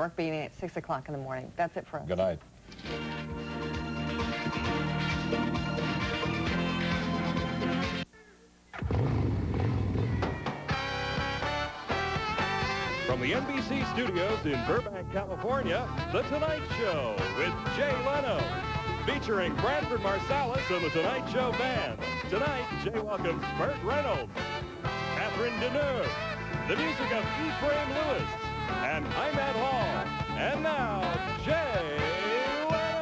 Burt beating at 6 o'clock in the morning. That's it for us. Good night. From the NBC studios in Burbank, California, The Tonight Show with Jay Leno. Featuring Branford Marsalis and The Tonight Show Band. Tonight, Jay welcomes Burt Reynolds, Catherine Deneuve, the music of Ephraim Lewis, and I'm Ed Hall. And now, Jay Leno.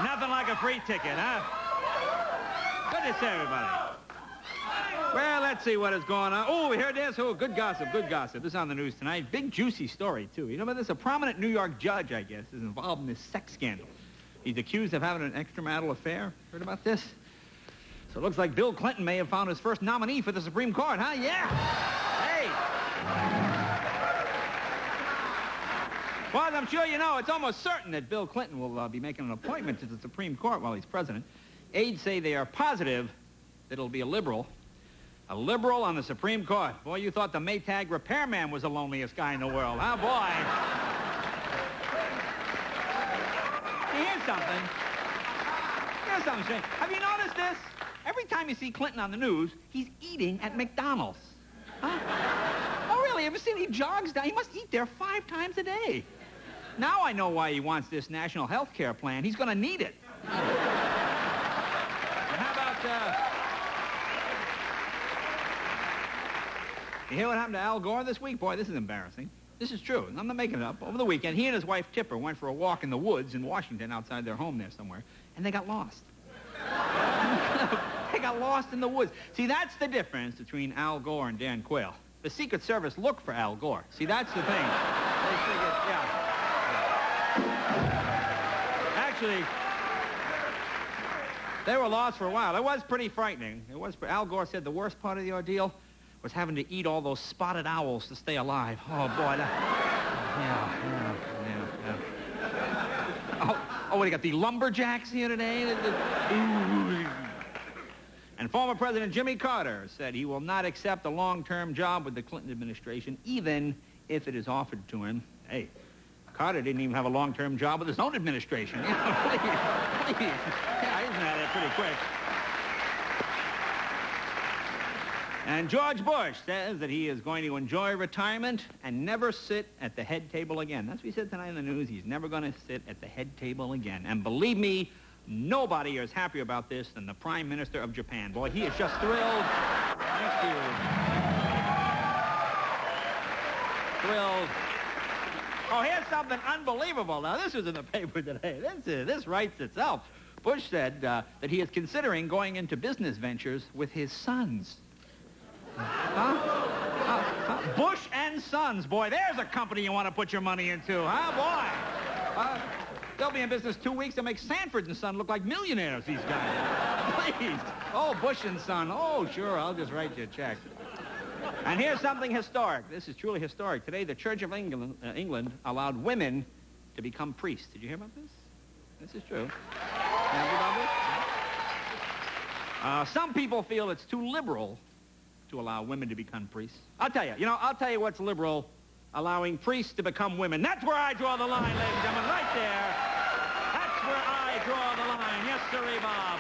Nothing like a free ticket, huh? Good to see everybody. Well, let's see what is going on. Oh, we heard this. Oh, good gossip, good gossip. This is on the news tonight. Big, juicy story, too. You know about this? A prominent New York judge, I guess, is involved in this sex scandal. He's accused of having an extramarital affair. Heard about this? So it looks like Bill Clinton may have found his first nominee for the Supreme Court, huh? Yeah. Hey. Well, I'm sure you know, it's almost certain that Bill Clinton will be making an appointment to the Supreme Court while he's president. Aides say they are positive that it'll be a liberal on the Supreme Court. Boy, you thought the Maytag repairman was the loneliest guy in the world, huh, boy? Here's something. Here's something strange. Have you noticed this? Every time you see Clinton on the news, he's eating at McDonald's. Huh? Oh, really? Ever seen he jogs down? He must eat there 5 times a day. Now I know why he wants this national health care plan. He's going to need it. And how about, you hear what happened to Al Gore this week? Boy, this is embarrassing. This is true. I'm not making it up. Over the weekend, he and his wife, Tipper, went for a walk in the woods in Washington outside their home there somewhere, and they got lost. They got lost in the woods. See, that's the difference between Al Gore and Dan Quayle. The Secret Service looked for Al Gore. See, that's the thing. They figured, yeah. Actually, they were lost for a while. It was pretty frightening. Al Gore said the worst part of the ordeal was having to eat all those spotted owls to stay alive. Oh, boy. Yeah. Oh, what, do you got the lumberjacks here today? And former President Jimmy Carter said he will not accept a long-term job with the Clinton administration, even if it is offered to him. Hey, Carter didn't even have a long-term job with his own administration. You know, please. Yeah, isn't that pretty quick? And George Bush says that he is going to enjoy retirement and never sit at the head table again. That's what he said tonight in the news. He's never going to sit at the head table again. And believe me, nobody is happier about this than the Prime Minister of Japan. Boy, he is just thrilled. Thank you. Thrilled. Oh, here's something unbelievable. Now, this was in the paper today. This writes itself. Bush said that he is considering going into business ventures with his sons. Bush and Sons. Boy, there's a company you want to put your money into, huh, boy? They'll be in business 2 weeks to make Sanford and Son look like millionaires, these guys. Please. Oh, Bush and Son. Oh, sure, I'll just write you a check. And here's something historic. This is truly historic. Today, the Church of England allowed women to become priests. Did you hear about this? This is true. Some people feel it's too liberal to allow women to become priests. I'll tell you what's liberal, allowing priests to become women. That's where I draw the line, ladies and gentlemen, right there. That's where I draw the line. Yes, sirree, Bob.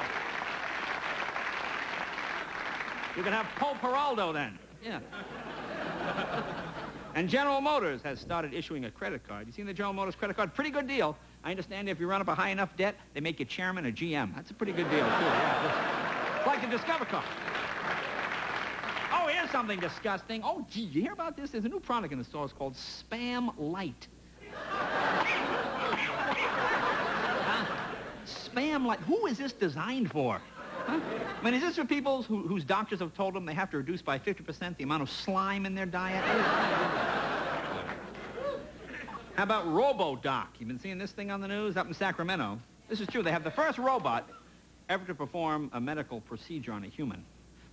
You can have Pope Geraldo then. Yeah. And General Motors has started issuing a credit card. You seen the General Motors credit card? Pretty good deal. I understand if you run up a high enough debt, they make you chairman of GM. That's a pretty good deal, too. Yeah. It's like the Discover card. Oh, here's something disgusting. Oh, gee, you hear about this? There's a new product in the stores called Spam Light. Spam Light. Who is this designed for? Huh? I mean, is this for people whose doctors have told them they have to reduce by 50% the amount of slime in their diet? How about RoboDoc? You've been seeing this thing on the news up in Sacramento. This is true. They have the first robot ever to perform a medical procedure on a human.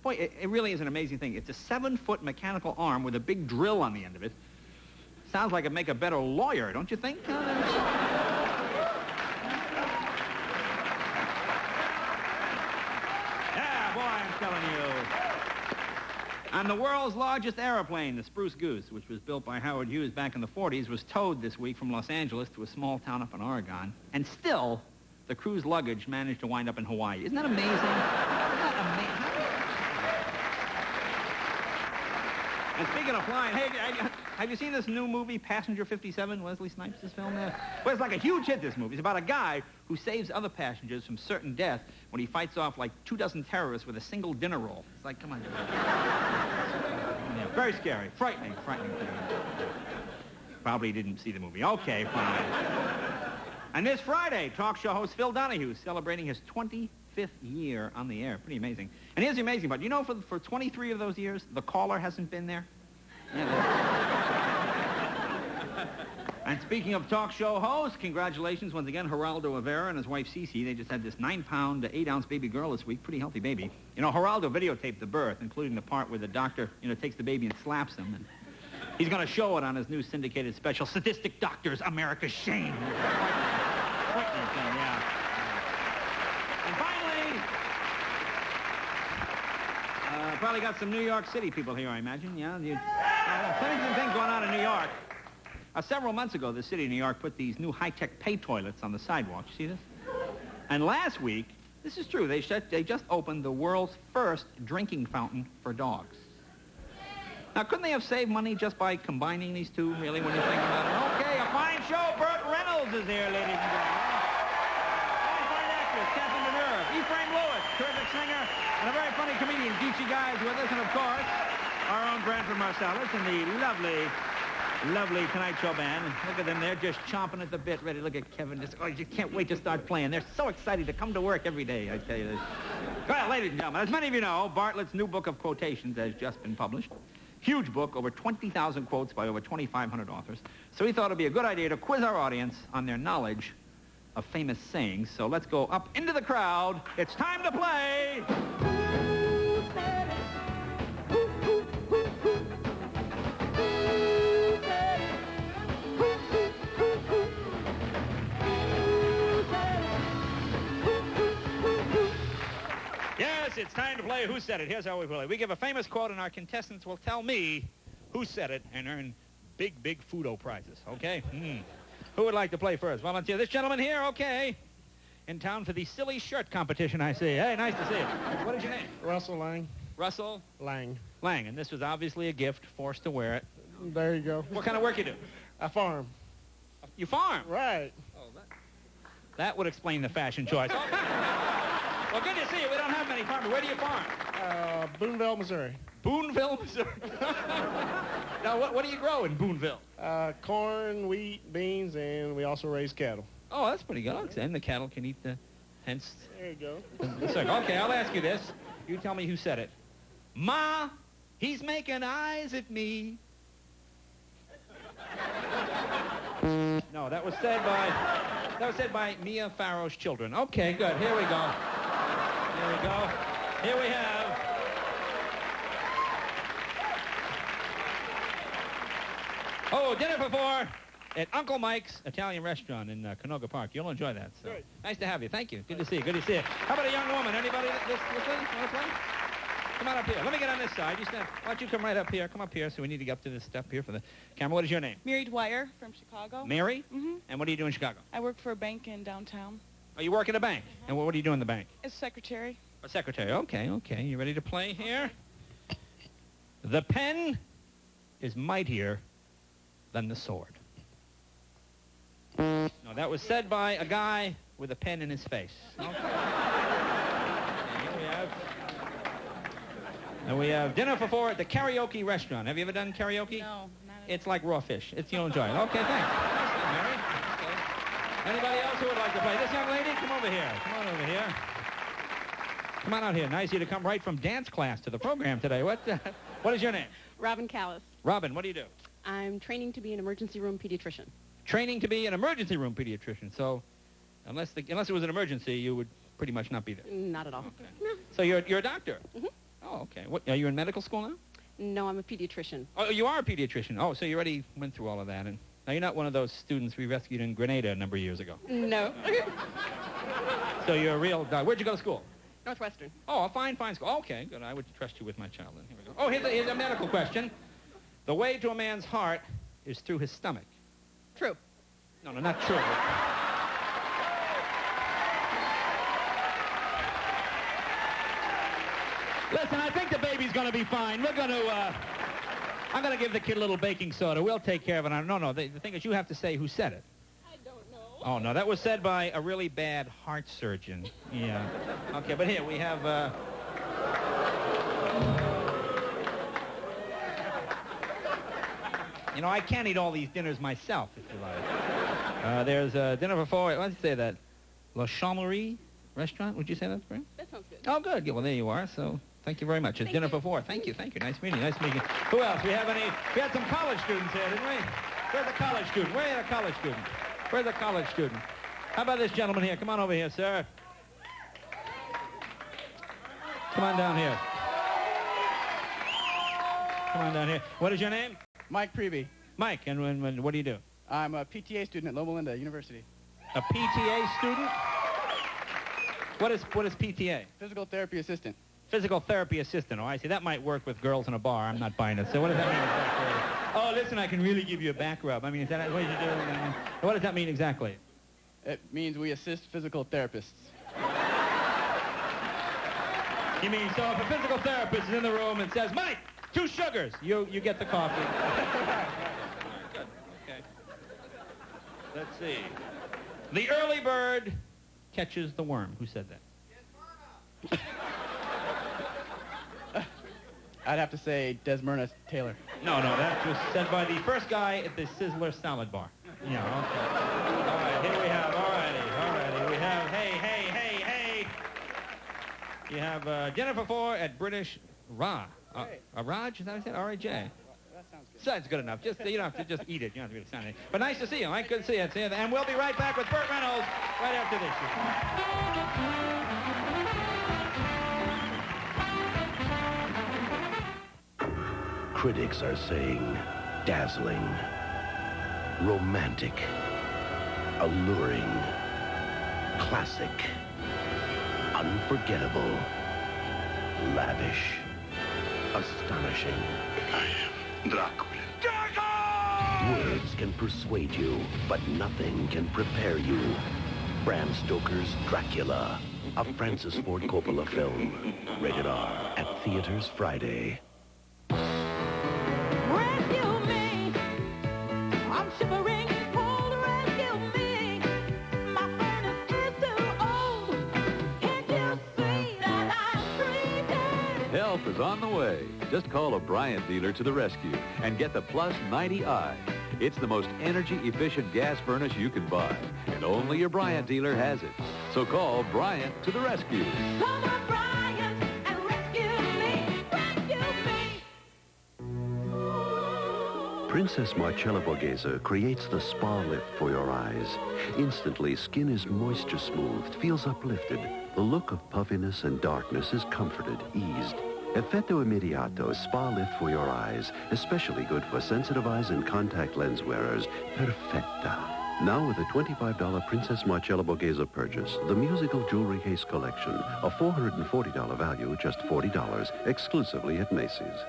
Boy, it really is an amazing thing. It's a 7-foot mechanical arm with a big drill on the end of it. Sounds like it'd make a better lawyer, don't you think? Yeah, boy, I'm telling you. And the world's largest airplane, the Spruce Goose, which was built by Howard Hughes back in the 40s, was towed this week from Los Angeles to a small town up in Oregon. And still, the crew's luggage managed to wind up in Hawaii. Isn't that amazing? Isn't that amazing? And speaking of flying, hey, have you seen this new movie, Passenger 57, Wesley Snipes' film there? Well, it's like a huge hit, this movie. It's about a guy who saves other passengers from certain death when he fights off like 24 terrorists with a single dinner roll. It's like, come on. Yeah, very scary. Frightening. Probably didn't see the movie. Okay, fine. And this Friday, talk show host Phil Donahue is celebrating his 25th year on the air. Pretty amazing. And here's the amazing part. You know, for 23 of those years, the caller hasn't been there? And speaking of talk show hosts, congratulations once again, Geraldo Rivera and his wife Cece. They just had this 9-pound, 8-ounce baby girl this week. Pretty healthy baby. You know, Geraldo videotaped the birth, including the part where the doctor, takes the baby and slaps him. And he's going to show it on his new syndicated special, Sadistic Doctors, America's Shame. Frightening thing, yeah. And finally, probably got some New York City people here, I imagine. Yeah, plenty of things going on in New York. Several months ago, the city of New York put these new high-tech pay toilets on the sidewalk. You see this? And last week, this is true, they just opened the world's first drinking fountain for dogs. Now, couldn't they have saved money just by combining these two, really, when you think about it? Okay, a fine show. Burt Reynolds is here, ladies and gentlemen. Fine actress, Catherine Deneuve, Ephraim Lewis, terrific singer, and a very funny comedian, Geechee Guy, is with us, and of course, our own Branford Marsalis and the lovely Tonight Show band. And look at them, they're just chomping at the bit, ready to look at Kevin. You can't wait to start playing. They're so excited to come to work every day, I tell you this. Well, ladies and gentlemen, as many of you know, Bartlett's new book of quotations has just been published. Huge book, over 20,000 quotes by over 2,500 authors. So he thought it'd be a good idea to quiz our audience on their knowledge of famous sayings. So let's go up into the crowd. It's time to play. It's time to play Who Said It. Here's how we play. We give a famous quote, and our contestants will tell me who said it and earn big Fudo prizes, okay? Who would like to play first? Volunteer. This gentleman here, okay. In town for the silly shirt competition, I see. Hey, nice to see you. What is your name? Russell Lang. Russell? Lang. Lang, and this was obviously a gift, forced to wear it. There you go. What kind of work you do? I farm. You farm? Right. Oh, that would explain the fashion choice. Well, good to see you. We don't have many farmers. Where do you farm? Boonville, Missouri. Boonville, Missouri. Now, what do you grow in Boonville? Corn, wheat, beans, and we also raise cattle. Oh, that's pretty good. And the cattle can eat the hence. There you go. Okay, I'll ask you this. You tell me who said it. Ma, he's making eyes at me. No, that was said by Mia Farrow's children. Okay, good. Here we go. Here we have. Oh, dinner for four at Uncle Mike's Italian Restaurant in Canoga Park. You'll enjoy that. So. Great. Nice to have you. Thank you. Good to see you. How about a young woman? Anybody listening? Want to play? Come on up here. Let me get on this side. Why don't you come right up here? Come up here so we need to get up to this step here for the camera. What is your name? Mary Dwyer from Chicago. Mary? Mm-hmm. And what do you do in Chicago? I work for a bank in downtown. Oh, you work at a bank? And what do you do in the bank? As secretary. A secretary. Okay. You ready to play here? The pen is mightier than the sword. No, that was said by a guy with a pen in his face. Okay. And we have dinner for four at the karaoke restaurant. Have you ever done karaoke? No, not at It's like raw fish. You'll enjoy it. Okay, thanks. Mary. Okay. Anybody else who would like to play? This young lady, come over here. Come on over here. Come on out here. Nice of you to come right from dance class to the program today. What is your name? Robin Callis. Robin, what do you do? I'm training to be an emergency room pediatrician. Training to be an emergency room pediatrician. So unless it was an emergency, you would pretty much not be there. Not at all. Okay. No. So you're a doctor? Mm-hmm. Oh, okay. What, are you in medical school now? No, I'm a pediatrician. Oh, you are a pediatrician. Oh, so you already went through all of that. And now you're not one of those students we rescued in Grenada a number of years ago. No. So you're a real doctor. Where'd you go to school? Northwestern. Oh, a fine school. Okay, good. I would trust you with my child then. Here we go. Oh, here's a medical question. The way to a man's heart is through his stomach. True. No, not true. Listen, I think the baby's going to be fine. We're going to, I'm going to give the kid a little baking soda. We'll take care of it. No, the thing is you have to say who said it. I don't know. Oh, no, that was said by a really bad heart surgeon. Yeah. Okay, but here we have, you know, I can't eat all these dinners myself, if you like. There's a dinner for four. Let's say that. La Chamblerie restaurant. Would you say that's right? That sounds good. Oh, good. Yeah, well, there you are. So thank you very much. It's dinner for four. Thank you. Nice meeting you. Who else? We had some college students here, didn't we? Where's the college student? Where's the college student? How about this gentleman here? Come on over here, sir. Come on down here. What is your name? Mike Preby. Mike, and what do you do? I'm a PTA student at Loma Linda University. A PTA student? What is PTA? Physical therapy assistant. Physical therapy assistant. Oh, I see. That might work with girls in a bar. I'm not buying it. So what does that mean exactly? Oh, listen, I can really give you a back rub. I mean, is that what you do? What does that mean exactly? It means we assist physical therapists. You mean, so if a physical therapist is in the room and says, Mike, 2 sugars, you get the coffee. Good. Okay. Let's see. The early bird catches the worm. Who said that? I'd have to say Desmyrna Taylor. No, that was said by the first guy at the Sizzler salad bar. Yeah, okay. All right, here we have, all righty. We have, hey. You have dinner for 4 at British Raj. Raj, is that what I said? R-A-J. That sounds good. So that's good enough. You don't have to just eat it. You don't have to really sound it. But nice to see you, Mike. Good to see you. And we'll be right back with Burt Reynolds right after this. Critics are saying dazzling, romantic, alluring, classic, unforgettable, lavish, astonishing. I am Dracula. Words can persuade you, but nothing can prepare you. Bram Stoker's Dracula, a Francis Ford Coppola film. Rated R at theaters Friday. Rescue me. I'm shivering, cold, rescue me. My furnace is too old. Can't you see that I'm freezing? Help is on the way. Just call a Bryant dealer to the rescue and get the Plus 90i. It's the most energy-efficient gas furnace you can buy, and only your Bryant dealer has it. So call Bryant to the rescue. Come on, Bryant, and rescue me. Princess Marcella Borghese creates the spa lift for your eyes. Instantly, skin is moisture smoothed, feels uplifted. The look of puffiness and darkness is comforted, eased. Effetto Immediato Spa Lift for your eyes, especially good for sensitive eyes and contact lens wearers. Perfetta. Now with a $25 Princess Marcella Borghese purchase, the musical jewelry case collection, a $440 value, just $40, exclusively at Macy's.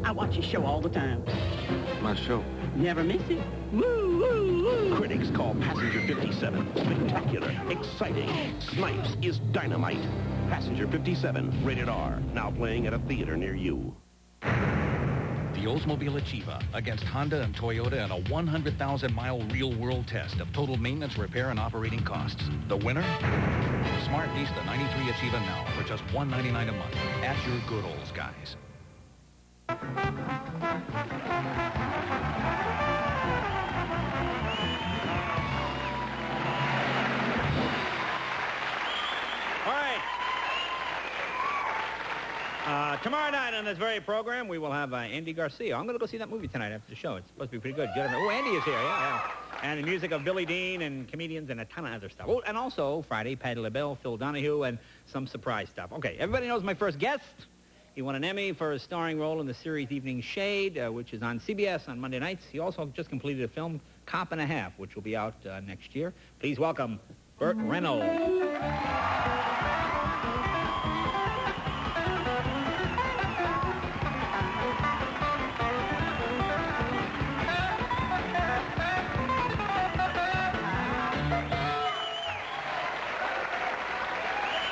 I watch your show all the time. My show. Never miss it. Woo, woo, woo. Critics call Passenger 57 spectacular, exciting. Snipes is dynamite. Passenger 57, rated R, now playing at a theater near you. The Oldsmobile Achieva against Honda and Toyota in a 100,000-mile real-world test of total maintenance, repair, and operating costs. The winner? Smart lease the 93 Achieva now for just $199 a month at your good olds, guys. on this very program, we will have Andy Garcia. I'm going to go see that movie tonight after the show. It's supposed to be pretty good. Oh, Andy is here, yeah. And the music of Billy Dean and comedians and a ton of other stuff. Oh, and also Friday, Patti LaBelle, Phil Donahue, and some surprise stuff. Okay, everybody knows my first guest. He won an Emmy for his starring role in the series Evening Shade, which is on CBS on Monday nights. He also just completed a film, Cop and a Half, which will be out next year. Please welcome Burt Reynolds.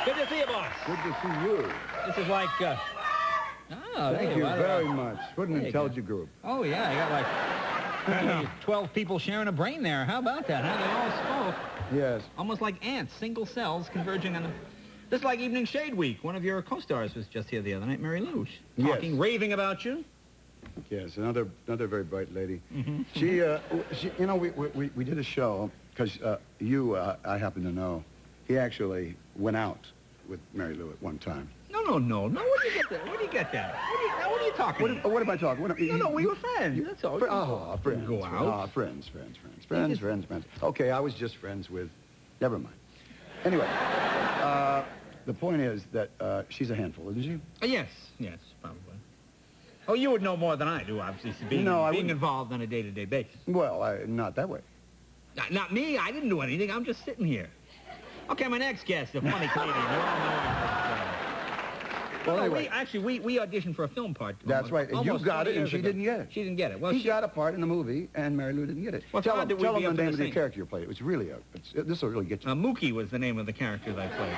Good to see you, boss. Good to see you. This is like, Thank you very much. What an intelligent group. Oh, yeah, you got like 12 people sharing a brain there. How about that? Huh? They all spoke. Yes. Almost like ants, single cells converging on the... This is like Evening Shade Week. One of your co-stars was just here the other night, Mary Lou, talking, raving about you. Yes, another very bright lady. Mm-hmm. She, you know, we did a show, because I happen to know, he actually went out with Mary Lou at one time. No. Where do you get that? Where do you get that? What are you talking about? What am I talking? No, we were friends. That's all. Friends. Go out. Friends. Okay, I was just friends with... Never mind. Anyway, the point is that she's a handful, isn't she? Yes, probably. Oh, you would know more than I do, obviously, being involved on a day-to-day basis. Well, not that way. Not me. I didn't do anything. I'm just sitting here. Okay, my next guest, a funny comedian. You all know him. Well, anyway. We auditioned for a film part. That's right, and you got it, and she didn't get it. She didn't get it. Well, he got a part in the movie, and Mary Lou didn't get it. Well, tell them the name of the same. character you played. It was really this will really get you. Mookie was the name of the character that I played.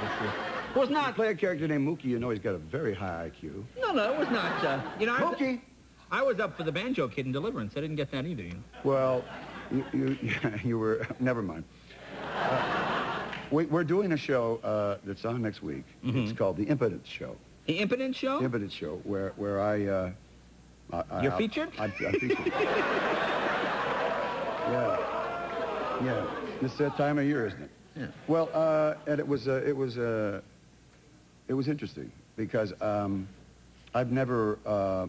It was not... You play a character named Mookie, you know he's got a very high IQ. No, it was not. Mookie! I was up for the Banjo Kid in Deliverance. I didn't get that either, Well, you were... Never mind. We're doing a show that's on next week. Mm-hmm. It's called The Impotence Show. The Impotence Show? The Impotence Show, where I You're featured? I'm featured. Yeah. This is that time of year, isn't it? Yeah. Well, and it was interesting because I've never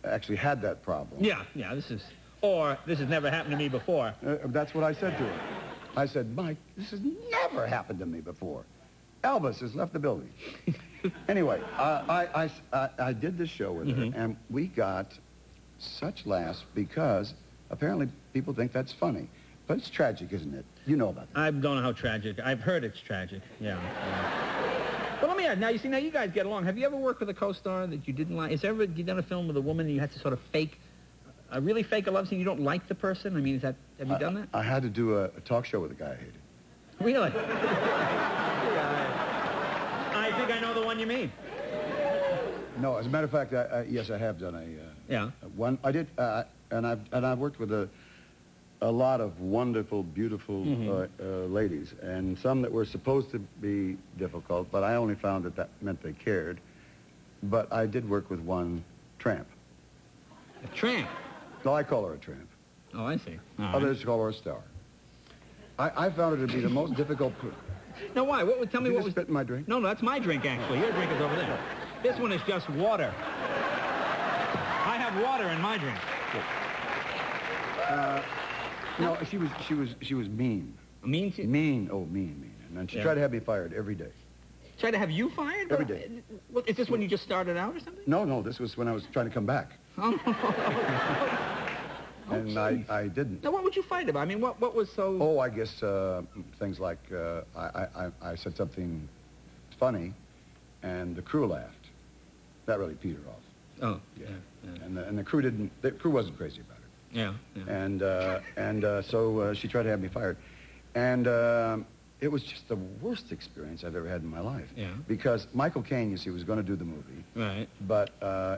actually had that problem. Yeah. This has never happened to me before. That's what I said to her. I said, Mike, this has never happened to me before. Elvis has left the building. Anyway, I did this show with her, and we got such laughs because apparently people think that's funny. But it's tragic, isn't it? You know about that. I don't know how tragic. I've heard it's tragic, yeah. But let me ask, now you guys get along. Have you ever worked with a co-star that you didn't like? Has you done a film with a woman and you had to sort of really fake a love scene? You don't like the person? I mean, have you done that? I had to do a talk show with a guy I hated. Really? I think I know the one you mean. No, as a matter of fact, yes, I have done one. I did, and I've worked with a lot of wonderful, beautiful ladies, and some that were supposed to be difficult, but I only found that meant they cared. But I did work with one tramp. A tramp? No, I call her a tramp. Oh, I see. Others call her a star. I found her to be the most difficult... No, why? Tell me what was... spit in my drink? No, that's my drink, actually. Your drink is over there. This one is just water. I have water in my drink. No, she was mean. Mean? Mean. And then she tried to have me fired every day. Tried to have you fired? Every day. Is this when you just started out or something? No, this was when I was trying to come back. And I didn't. Now, what would you fight about? I mean, what was so... Oh, I guess things like I said something funny, and the crew laughed. That really petered off. Oh, yeah. And the crew didn't. The crew wasn't crazy about it. Yeah. And so she tried to have me fired, and it was just the worst experience I've ever had in my life. Yeah. Because Michael Caine, you see, was going to do the movie. Right. But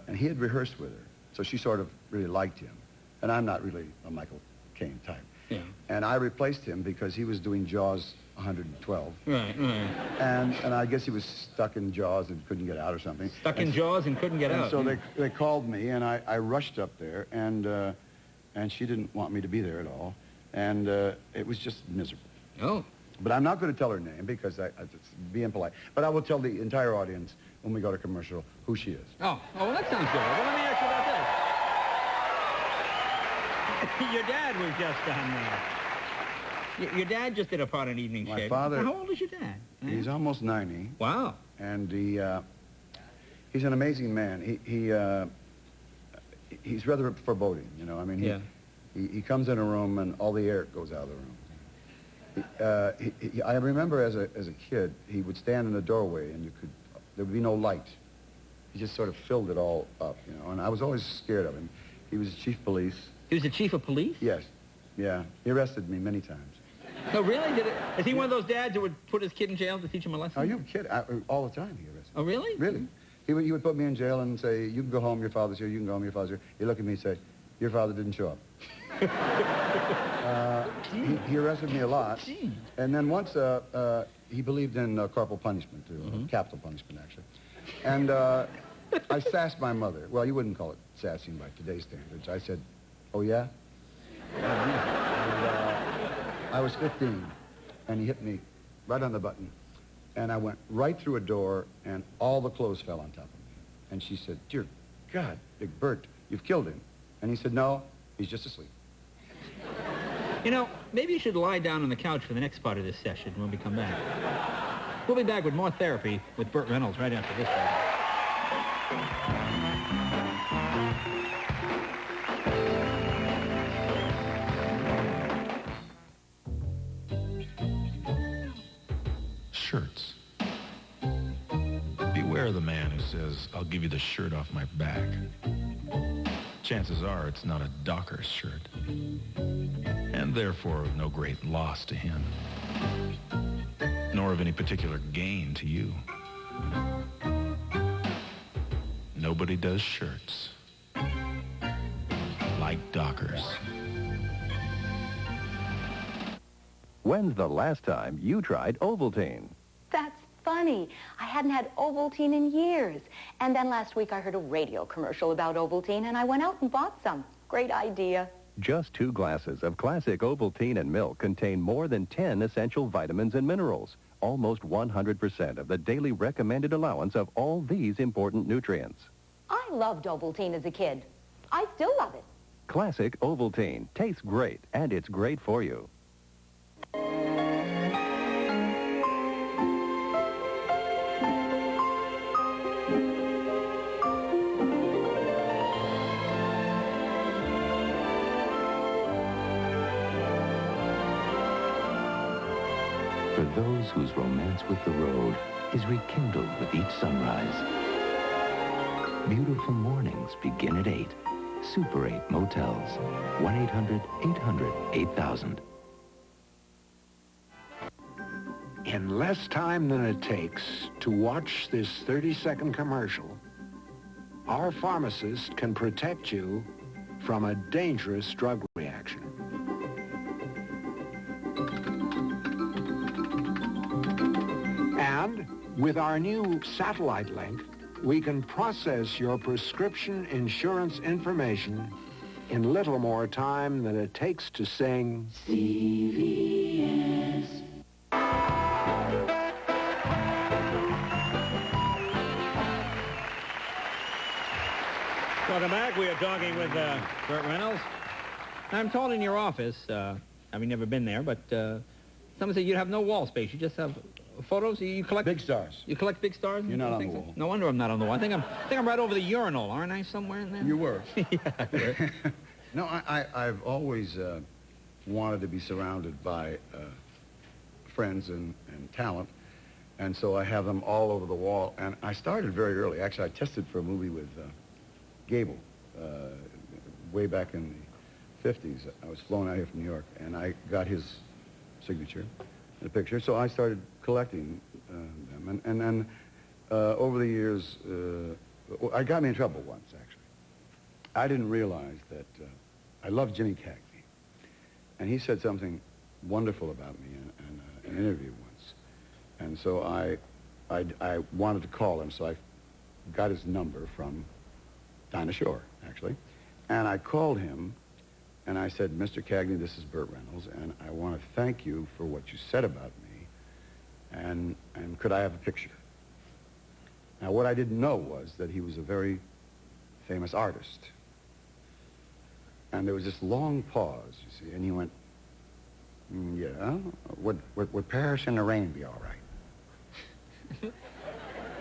and he had rehearsed with her, so she sort of really liked him. And I'm not really a Michael Caine type. Yeah. And I replaced him because he was doing Jaws 112. Right. And I guess he was stuck in Jaws and couldn't get out or something. Stuck in Jaws and couldn't get out. So they called me, and I rushed up there, and she didn't want me to be there at all. And it was just miserable. Oh. But I'm not going to tell her name because it's being polite. But I will tell the entire audience when we go to commercial who she is. Oh, well, that sounds good. Well, let me ask you about this. Your dad was just on... your dad just did a part on Evening My Shade. father... Now, how old is your dad? He's almost 90. Wow. And he's an amazing man. He's rather foreboding, you know. I mean, he comes in a room and all the air goes out of the room. I remember as a kid, he would stand in the doorway and there would be no light. He just sort of filled it all up, you know, and I was always scared of him. He was the chief of police. He was the chief of police? Yes. Yeah. He arrested me many times. No, really? Is he one of those dads who would put his kid in jail to teach him a lesson? Are you kidding? All the time he arrested me. Oh, really? Really. He would put me in jail and say, you can go home, your father's here, you can go home, your father's here. He'd look at me and say, your father didn't show up. He arrested me a lot. And then once he believed in corporal punishment, too, capital punishment, actually. And I sassed my mother. Well, you wouldn't call it sassing by today's standards. I said, oh, yeah? And I was 15, and he hit me right on the button. And I went right through a door, and all the clothes fell on top of me. And she said, dear God, Big Bert, you've killed him. And he said, no, he's just asleep. You know, maybe you should lie down on the couch for the next part of this session when we come back. We'll be back with more therapy with Burt Reynolds right after this. Shirts. Beware of the man who says, I'll give you the shirt off my back. Chances are it's not a docker's shirt, and therefore of no great loss to him, nor of any particular gain to you. Nobody does shirts like dockers. When's the last time you tried Ovaltine? That's funny. I hadn't had Ovaltine in years. And then last week I heard a radio commercial about Ovaltine, and I went out and bought some. Great idea. Just 2 glasses of classic Ovaltine and milk contain more than 10 essential vitamins and minerals, almost 100% of the daily recommended allowance of all these important nutrients. I loved Ovaltine as a kid. I still love it. Classic Ovaltine tastes great, and it's great for you. For those whose romance with the road is rekindled with each sunrise. Beautiful mornings begin at 8. Super 8 Motels. 1-800-800-8000. In less time than it takes to watch this 30-second commercial, our pharmacist can protect you from a dangerous drug reaction. And with our new satellite link, we can process your prescription insurance information in little more time than it takes to sing CVS. Welcome back. We are talking with Burt Reynolds. I'm told in your office, having never been there, but someone said you have no wall space. You just have photos. You collect big stars. You collect big stars. You're not on the wall. No wonder I'm not on the wall. I think I'm right over the urinal, aren't I? Somewhere in there. You were. Yeah. No, I've always wanted to be surrounded by friends and talent, and so I have them all over the wall. And I started very early. Actually, I tested for a movie with Gable way back in the 50s. I was flown out here from New York, and I got his signature in a picture. So I started collecting them, and then over the years, I got me in trouble once, actually. I didn't realize that I loved Jimmy Cagney, and he said something wonderful about me in an interview once, and so I wanted to call him, so I got his number from Dinah Shore, actually, and I called him, and I said, Mr. Cagney, this is Burt Reynolds, and I want to thank you for what you said about me, and could I have a picture? Now, what I didn't know was that he was a very famous artist. And there was this long pause, you see, and he went, yeah, would Paris in the rain be all right?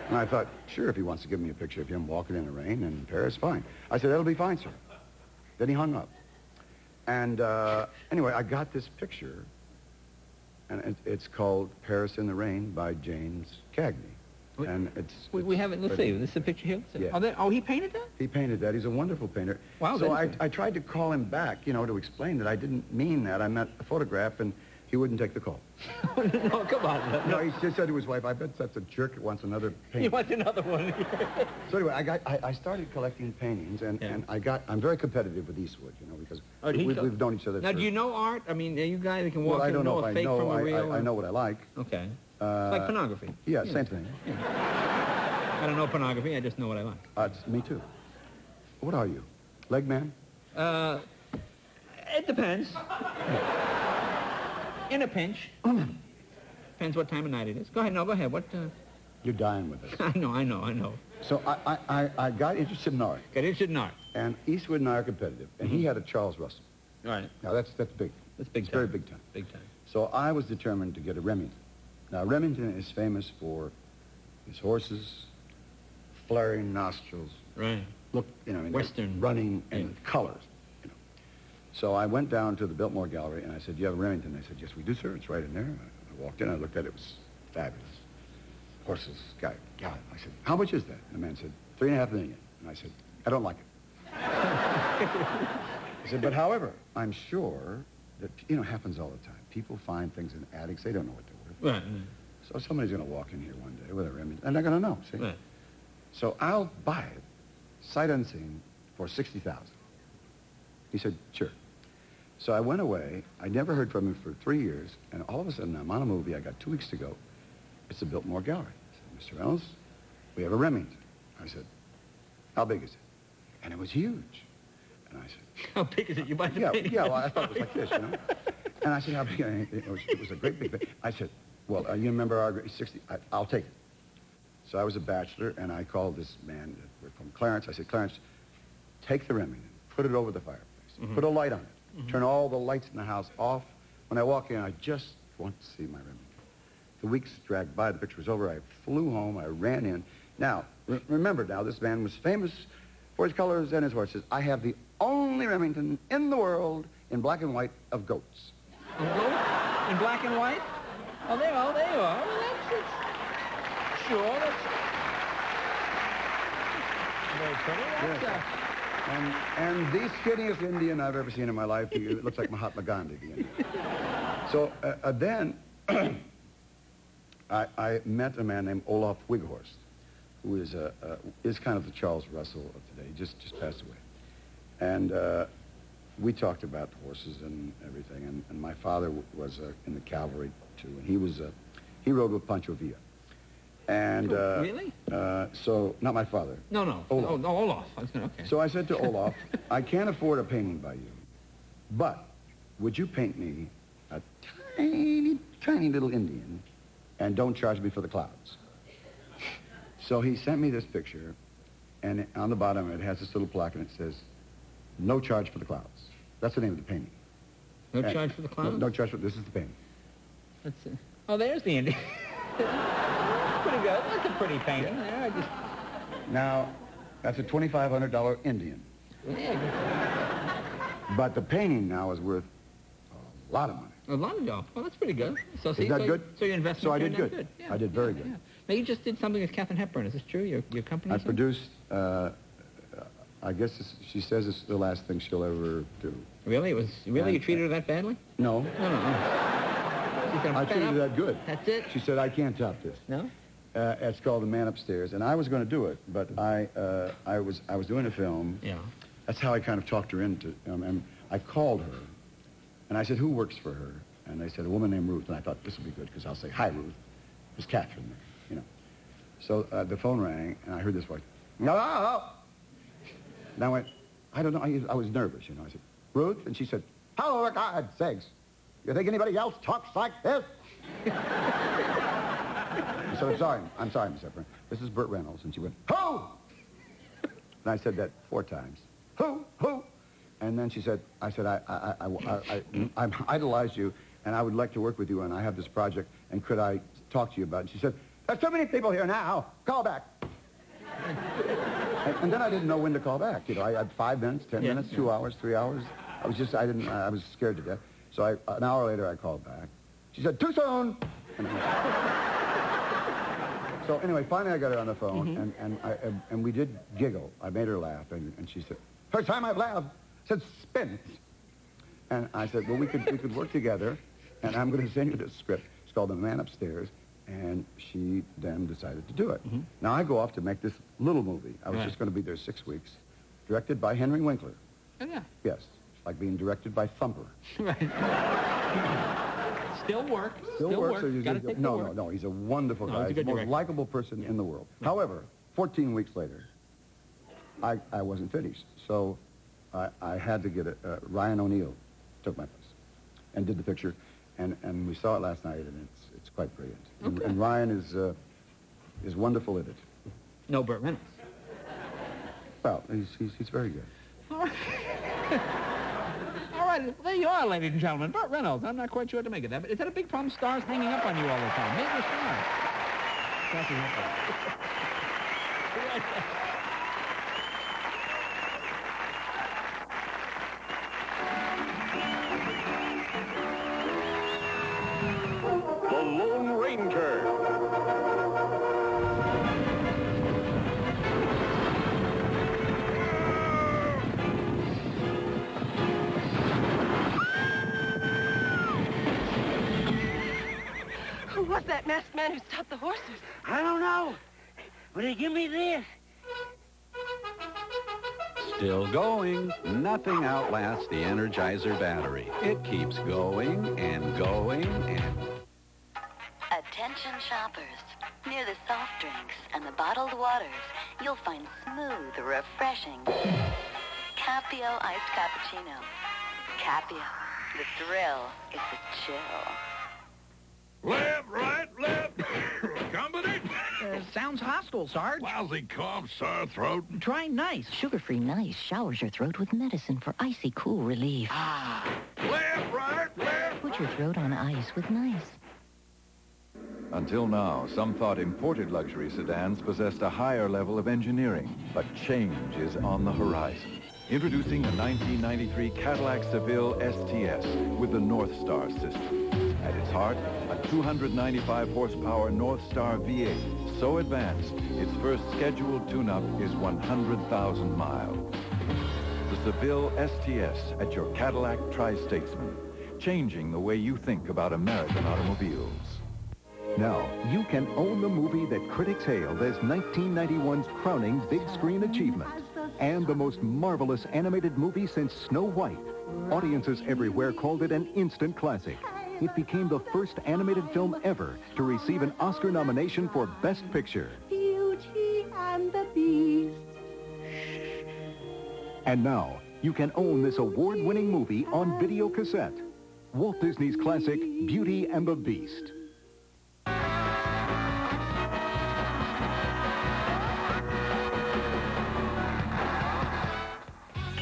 And I thought, sure, if he wants to give me a picture of him walking in the rain in Paris, fine. I said, that'll be fine, sir. Then he hung up. And anyway, I got this picture, and it's called Paris in the Rain by James Cagney. And it's... We haven't... Let's see. This is a picture here? Yeah. Oh, he painted that? He painted that. He's a wonderful painter. Wow. So I tried to call him back, you know, to explain that I didn't mean that. I meant a photograph, and he wouldn't take the call. No, come on. No, he just said to his wife, I bet that's a jerk that wants another painting. He wants another one. So anyway, I started collecting paintings, and I'm very competitive with Eastwood, you know, because we've known each other. Now, do you know art? I mean, are you guys that can walk in and know a fake from a real? I know what I like. Okay. It's like pornography. Yeah, same thing. Yeah. I don't know pornography. I just know what I like. Me too. What are you? Leg man? It depends. In a pinch. Depends what time of night it is. Go ahead. No, go ahead. What? You're dying with us. I know. So I got interested in art. Got interested in art. And Eastwood and I are competitive. And he had a Charles Russell. Right. Now, that's big. That's big time. Very big time. Big time. So I was determined to get a Remington. Now, Remington is famous for his horses, flaring nostrils. Right. Look, you know, I mean, Western. Running and colors, you know. So I went down to the Biltmore Gallery, and I said, do you have a Remington? They said, yes, we do, sir. It's right in there. I walked in, I looked at it. It was fabulous. Horses, guy. I said, how much is that? And the man said, $3.5 million. And I said, I don't like it. He said, but however, I'm sure that, you know, happens all the time. People find things in attics, they don't know what they're worth. Right. So somebody's going to walk in here one day with a Remington, and they're going to know, see? Right. So I'll buy it, sight unseen, for $60,000. He said, sure. So I went away. I never heard from him for 3 years, and all of a sudden, I'm on a movie. I got 2 weeks to go. It's the Biltmore Gallery. I said, Mr. Reynolds, we have a Remington. I said, how big is it? And it was huge. And I said, how big is it? You buy the painting? Yeah, well, I thought it was like this, you know. And I said, how big? It was a great big thing. I said, well, you remember our 60? I'll take it. So I was a bachelor, and I called this man from Clarence. I said, Clarence, take the Remington, put it over the fireplace, put a light on it, turn all the lights in the house off. When I walk in, I just want to see my Remington. The weeks dragged by, the picture was over, I flew home, I ran in. Now, remember now, this man was famous for his colors and his horses. I have the only Remington in the world in black and white of goats. Of goats? In black and white? Oh, there you are. Well, that's sure, that's very pretty. Yes. And the skinniest Indian I've ever seen in my life. He looks like Mahatma Gandhi. You know? So then I met a man named Olaf Wighorst, who is kind of the Charles Russell of today. He just passed away. And we talked about horses and everything. And my father was in the cavalry too, and he rode with Pancho Villa. And really? So not my father. No. Olaf. Oh, no, Olaf. Okay. So I said to Olaf, I can't afford a painting by you, but would you paint me a tiny, tiny little Indian, and don't charge me for the clouds? So he sent me this picture, and on the bottom it has this little plaque, and it says, no charge for the clouds. That's the name of the painting. No charge for the clouds? No charge for, this is the painting. Let's see. Oh, there's the Indian. Pretty good. That's a pretty painting there. Now, that's a $2,500 Indian. Yeah. But the painting now is worth a lot of money. A lot of dollars. Well, that's pretty good. So, see, is that good? So your investment So I did turned good. out Yeah. I did very good. Yeah. Now, you just did something with Catherine Hepburn. Is this true? Your company? I produced, I guess she says it's the last thing she'll ever do. Really? You treated her that badly? No. No. I treated her that good. That's it? She said, I can't top this. No? It's called The Man Upstairs, and I was going to do it, but I was doing a film. Yeah. That's how I kind of talked her into, and I called her, and I said, who works for her? And they said, a woman named Ruth, and I thought, this will be good, because I'll say, hi, Ruth. There's Catherine there, you know. So the phone rang, and I heard this voice, hello? And I went, I don't know, I was nervous, you know. I said, Ruth? And she said, hello, for God's sakes. You think anybody else talks like this? I said, I'm sorry, Miss Hepburn. this is Burt Reynolds. And she went, who? And I said that 4 times. Who? And then she said, I idolized you, and I would like to work with you, and I have this project, and could I talk to you about it? And she said, there's too many people here now. Call back. and then I didn't know when to call back. You know, I had 5 minutes, 10 minutes, 2 hours, 3 hours. I was scared to death. So an hour later, I called back. She said, too soon. So anyway, finally I got her on the phone, and we did giggle. I made her laugh, and she said, first time I've laughed since Spence. And I said, well, we could work together, and I'm going to send you this script. It's called The Man Upstairs, and she then decided to do it. Now I go off to make this little movie. I was just going to be there 6 weeks, directed by Henry Winkler. Oh, yeah. Yes, it's like being directed by Thumper. Right. Still work. Still work. So you gotta no. He's a wonderful guy. He's the most likable person in the world. However, 14 weeks later, I wasn't finished. So I had to get it. Ryan O'Neal took my place and did the picture, and we saw it last night, and it's quite brilliant. Okay. And Ryan is wonderful at it. No Burt Reynolds. Well, he's very good. All right, there you are, ladies and gentlemen. Burt Reynolds. I'm not quite sure what to make of that, but is that a big problem? Stars hanging up on you all the time. Major stars. The Lone Ranger. Who was that masked man who stopped the horses? I don't know. But they give me this. Still going. Nothing outlasts the Energizer battery. It keeps going and going and... Attention shoppers. Near the soft drinks and the bottled waters, you'll find smooth, refreshing Capio iced cappuccino. Capio. The thrill is the chill. Left, right, left. Company? Sounds hostile, Sarge. Lousy cough, sore throat. Try Nice. Sugar-free Nice showers your throat with medicine for icy cool relief. Left, right, left. Put your throat on ice with Nice. Until now, some thought imported luxury sedans possessed a higher level of engineering, but change is on the horizon. Introducing the 1993 Cadillac Seville STS with the North Star system. At its heart, a 295-horsepower North Star V8, so advanced, its first scheduled tune-up is 100,000 miles. The Seville STS at your Cadillac Tri-Statesman, changing the way you think about American automobiles. Now, you can own the movie that critics hailed as 1991's crowning big screen achievement, and the most marvelous animated movie since Snow White. Audiences everywhere called it an instant classic. It became the first animated film ever to receive an Oscar nomination for Best Picture. Beauty and the Beast. And now, you can own this award-winning movie on video cassette. Walt Disney's classic, Beauty and the Beast.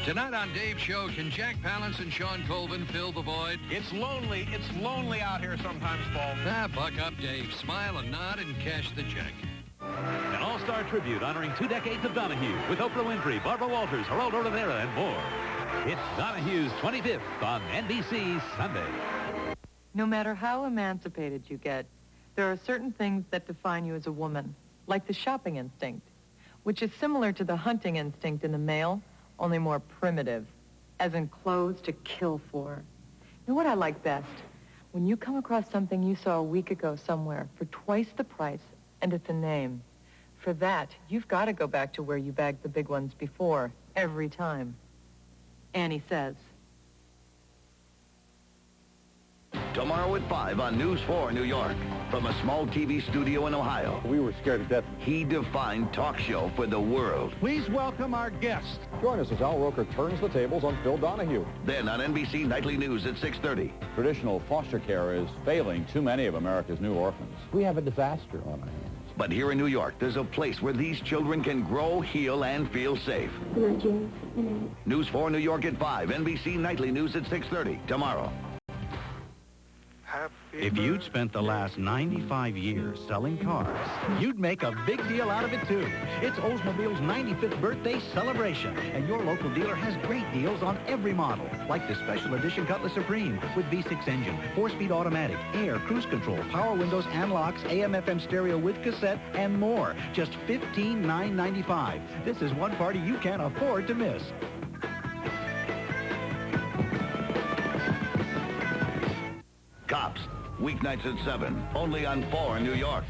Tonight on Dave's show, can Jack Palance and Sean Colvin fill the void? It's lonely out here sometimes, Paul. Buck up, Dave. Smile and nod and cash the check. An all-star tribute honoring 2 decades of Donahue with Oprah Winfrey, Barbara Walters, Geraldo Rivera, and more. It's Donahue's 25th on NBC Sunday. No matter how emancipated you get, there are certain things that define you as a woman, like the shopping instinct, which is similar to the hunting instinct in the male, only more primitive, as in clothes to kill for. You know what I like best? When you come across something you saw a week ago somewhere for twice the price, and it's a name. For that, you've got to go back to where you bagged the big ones before, every time. Annie says. Tomorrow at 5 on News 4 New York. From a small TV studio in Ohio. We were scared to death. He defined talk show for the world. Please welcome our guest. Join us as Al Roker turns the tables on Phil Donahue. Then on NBC Nightly News at 6:30. Traditional foster care is failing too many of America's new orphans. We have a disaster on our hands. But here in New York, there's a place where these children can grow, heal, and feel safe. Good night, James. Good night. News 4 New York at 5. NBC Nightly News at 6:30 tomorrow. If you'd spent the last 95 years selling cars, you'd make a big deal out of it, too. It's Oldsmobile's 95th birthday celebration, and your local dealer has great deals on every model, like the special edition Cutlass Supreme with V6 engine, 4-speed automatic, air, cruise control, power windows and locks, AM/FM stereo with cassette, and more. Just $15,995. This is one party you can't afford to miss. Cops, weeknights at 7, only on 4 New York.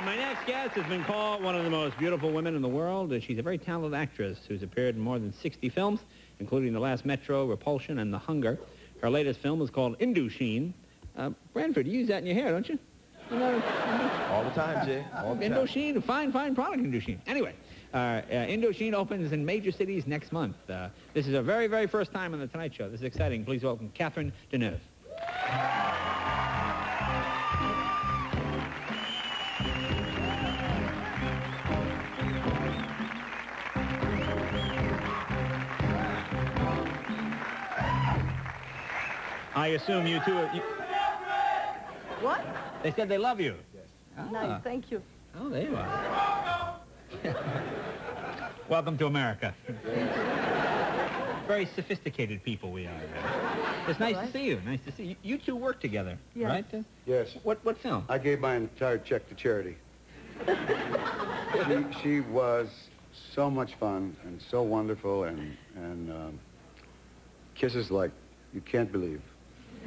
My next guest has been called one of the most beautiful women in the world. She's a very talented actress who's appeared in more than 60 films, including The Last Metro, Repulsion, and The Hunger. Her latest film is called Indochine. Branford, you use that in your hair, don't you? All the time, Jay. All the time. Indochine, fine product, Indochine. Anyway, Indochine opens in major cities next month. This is her very, very first time on The Tonight Show. This is exciting. Please welcome Catherine Deneuve. I assume you two are... What? They said they love you. Yes. Nice, thank you. Oh, there you are. Welcome to America. Very sophisticated people we are. It's nice to see you. Nice to see you. You two work together, yes. right? Yes. What film? I gave my entire check to charity. she was so much fun and so wonderful and kisses like you can't believe.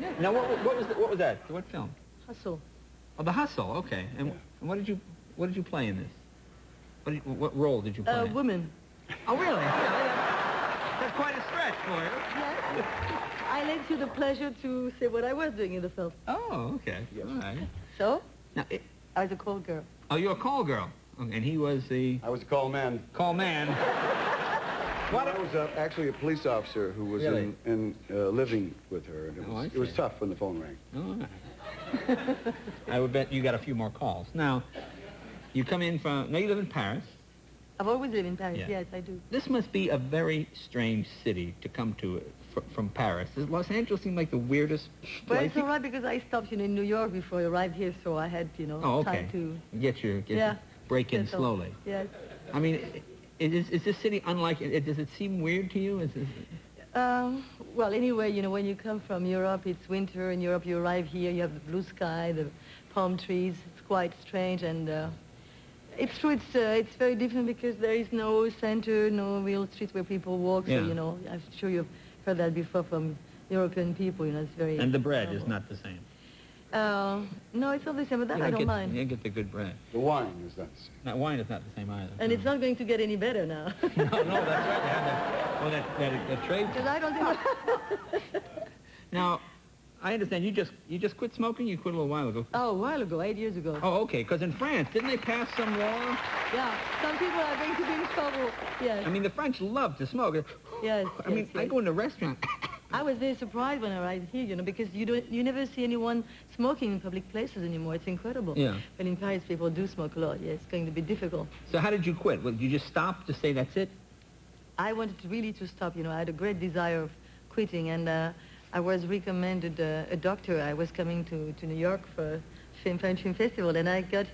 Yeah. Now, what was that? What film? Hustle. Oh, The Hustle. Okay. And what did you play in this? What role did you play? Woman. Oh, really? That's quite a stretch for you. Yes. I lent you the pleasure to say what I was doing in the film. Oh, okay. Yes. All right. So? Now, I was a call girl. Oh, you're a call girl. And he was the... I was a call man. Call man. I was actually a police officer who was really? living with her. And it was tough when the phone rang. Oh, all right. I would bet you got a few more calls. Now, you come in from... Now, you live in Paris. I've always lived in Paris. Yes, I do. This must be a very strange city to come to from Paris. Does Los Angeles seem like the weirdest Well, place? it's all right because I stopped, in New York before I arrived here, so I had, time to... Get your break in slowly. Yes. I mean, is this city unlike... Does it seem weird to you? Well, anyway, when you come from Europe, it's winter. In Europe, you arrive here, you have the blue sky, the palm trees. It's quite strange, and it's true. It's very different because there is no center, no real streets where people walk. Yeah. So, I'm sure you've heard that before from European people. It's very... And the bread is not the same. No, it's not the same, but that I don't mind. You get the good bread. The wine is not the same. No, wine is not the same either. And it's not going to get any better now. No, that's right. They have that trade. Because I don't think... Now, I understand you just quit smoking? You quit a little while ago. Oh, a while ago, 8 years ago. Oh, okay, because in France, didn't they pass some law? Yeah, some people are going to be in trouble. Yes. I mean, the French love to smoke. Yes. I go into a restaurant. I was very surprised when I arrived here, because you never see anyone smoking in public places anymore. It's incredible. Yeah. But in Paris, people do smoke a lot. Yeah, it's going to be difficult. So how did you quit? Well, did you just stop to say that's it? I wanted really to stop. I had a great desire of quitting, and I was recommended a doctor. I was coming to New York for French Film Festival, and I got